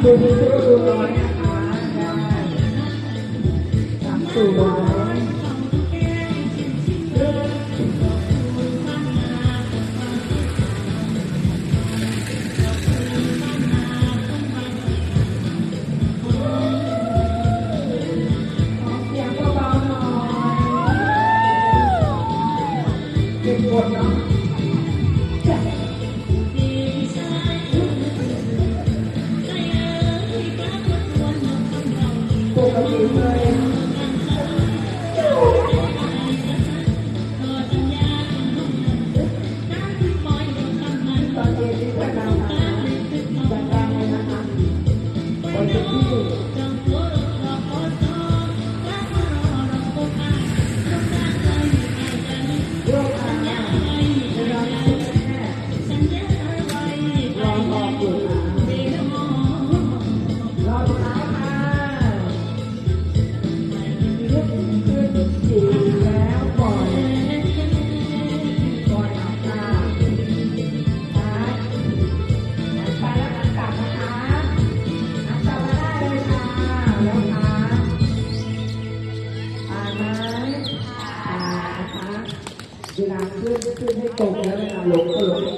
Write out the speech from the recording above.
ดูดีก็ดูน้อยนะคะได้สามสวยเสียงเบาๆหน่อยเก็บกดเนาะปกติเลยตอนเย็นที่จะนำมาจัดการเลยนะคะบนที่โยกขาเวลาแม่รอออกอยู่รอลูกค้าค่ะยกขึ้นสีแล้วปล่อยเอาค่ะไปแล้วหันกลับนะคะหันกลับมาได้เลยค่ะแล้วค่ะอ่านไหมนะคะเวลาขึ้นให้ตรงแล้วเวลาลงก็ลง